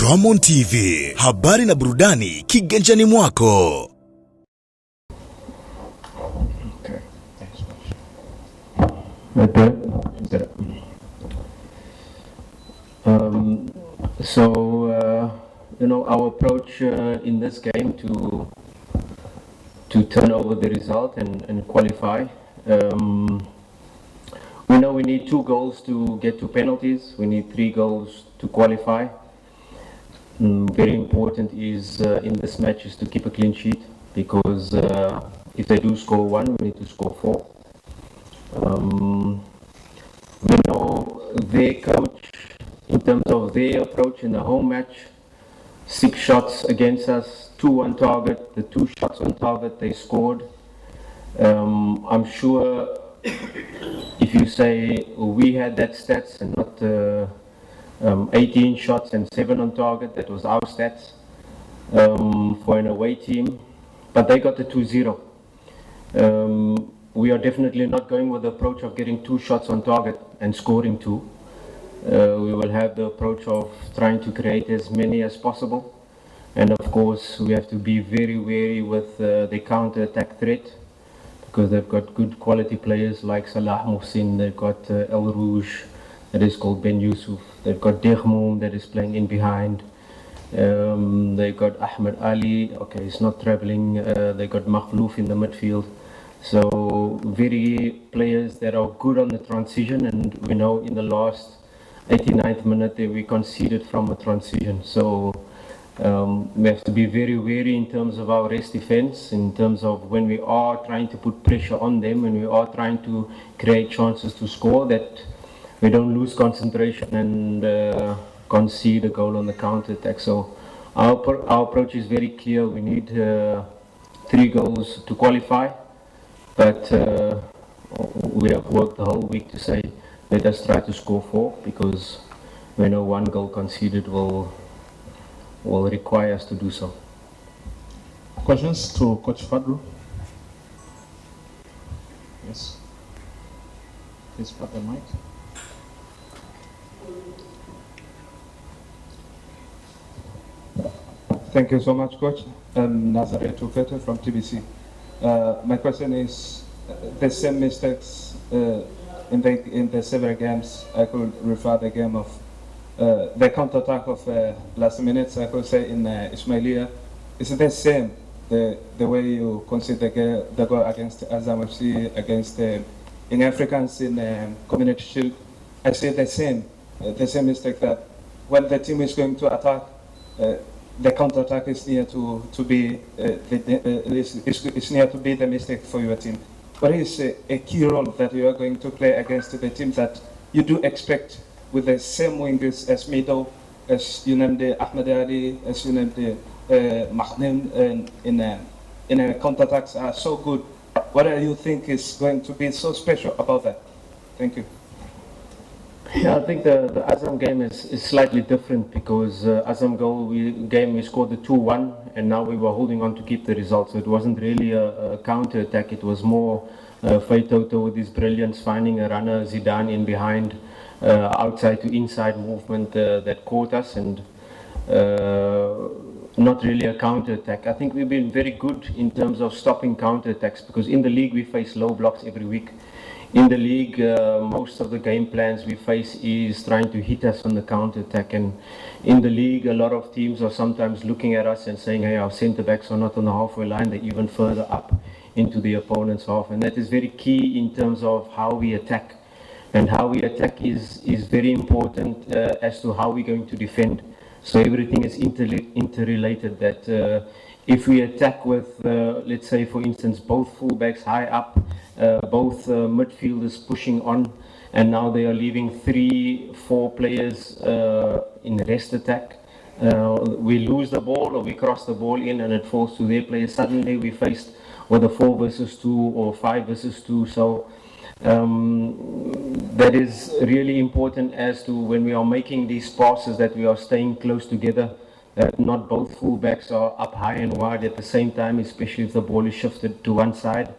Ramon TV, habari na burudani kiganjani mwako. Our approach in this game to turn over the result and qualify. We know we need 2 goals to get to penalties. We need 3 goals to qualify. Very important is in this match is to keep a clean sheet, because if they do score 1, we need to score 4. We know their coach, in terms of their approach in the home match, 6 shots against us, 2 on target. The 2 shots on target they scored. I'm sure if you say we had that stats and not 18 shots and 7 on target, that was our stats for an away team, but they got the 2-0. We are definitely not going with the approach of getting 2 shots on target and scoring 2. We will have the approach of trying to create as many as possible, and of course we have to be very wary with the counter-attack threat, because they've got good quality players like Salah Mohsin, they've got El Rouge, that is called Ben Yusuf, they've got Dermoum that is playing in behind, they've got Ahmed Ali, okay, he's not travelling, they've got Makhlouf in the midfield. So very players that are good on the transition, and we know in the last 89th minute that we conceded from a transition. So we have to be very wary in terms of our rest defense, in terms of when we are trying to put pressure on them, when we are trying to create chances to score, that we don't lose concentration and concede a goal on the counter-attack. So our approach is very clear. We need 3 goals to qualify, but we have worked the whole week to say, let us try to score 4, because we know 1 goal conceded will require us to do so. Questions to Coach Fadlu? Yes. Please put the mic. Thank you so much, Coach. I'm Nazareth Ufete from TBC. My question is, the same mistakes in the several games. I could refer the game of the counter-attack of last minutes, I could say, in Ismailia. Is it the same, the way you concede the goal against Azam FC, against in Africans in Community Shield? I see the same mistake, that when the team is going to attack, the counter-attack is near to be near to be the mistake for your team. What is a key role that you are going to play against the team that you do expect with the same wingers as Mido, as you named Ahmed Ali, as you named Mahnem, in a counter-attacks are so good? What do you think is going to be so special about that? Thank you. Yeah, I think the Azam game is slightly different, because Azam game we scored the 2-1, and now we were holding on to keep the result. So it wasn't really a counter-attack, it was more Faitoto with his brilliance, finding a runner, Zidane in behind, outside to inside movement that caught us, and not really a counter-attack. I think we've been very good in terms of stopping counter-attacks, because in the league we face low blocks every week. In the league, most of the game plans we face is trying to hit us on the counter-attack, and in the league a lot of teams are sometimes looking at us and saying, hey, our centre-backs are not on the halfway line, they're even further up into the opponent's half, and that is very key in terms of how we attack. And how we attack is very important as to how we're going to defend. So everything is interrelated, that if we attack with, let's say for instance, both fullbacks high up, both midfielders pushing on, and now they are leaving 3-4 players in rest attack, we lose the ball or we cross the ball in and it falls to their players. Suddenly we're faced with a 4 versus 2 or 5 versus 2. So that is really important as to when we are making these passes, that we are staying close together, that not both fullbacks are up high and wide at the same time, especially if the ball is shifted to one side.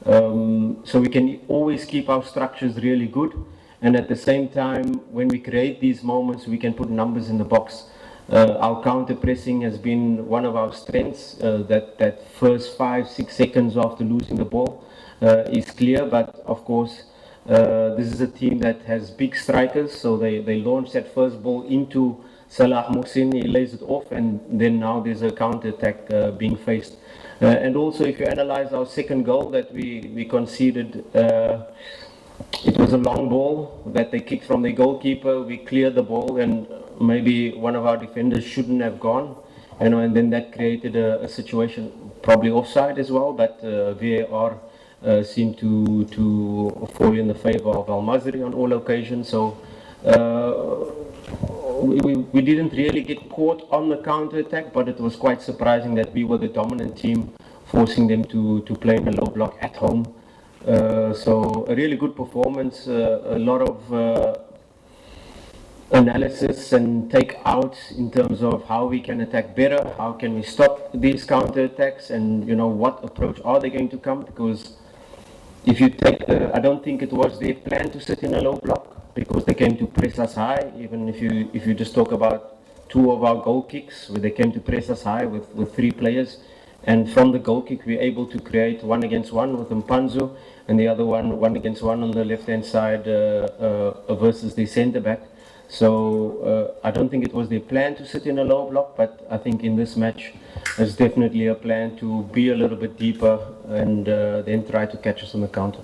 So we can always keep our structures really good, and at the same time, when we create these moments, we can put numbers in the box. Our counter pressing has been one of our strengths. That first 5-6 seconds after losing the ball is clear, but of course this is a team that has big strikers, so they launch that first ball into Salah Mohsin, he lays it off, and then now there's a counter attack being faced. And also, if you analyze our second goal that we conceded, it was a long ball that they kicked from the goalkeeper. We cleared the ball, and maybe one of our defenders shouldn't have gone, and then that created a situation, probably offside as well, but VAR seemed to fall in the favor of Al Masri on all occasions. So we didn't really get caught on the counter attack, but it was quite surprising that we were the dominant team, forcing them to play in a low block at home. So a really good performance, a lot of analysis and take out in terms of how we can attack better, how can we stop these counter attacks, and what approach are they going to come, because if you take, I don't think it was their plan to sit in a low block, because they came to press us high. Even if you just talk about 2 of our goal kicks, where they came to press us high with 3 players, and from the goal kick we were able to create 1-against-1 with Mpanzu, and the other 1-against-1 on the left hand side versus the centre back. So I don't think it was their plan to sit in a low block, but I think in this match there's definitely a plan to be a little bit deeper and then try to catch us on the counter.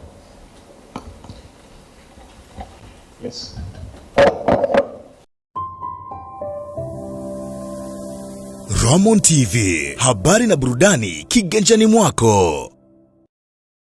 Yes. Ramon TV, habari na burudani kiganjani mwako.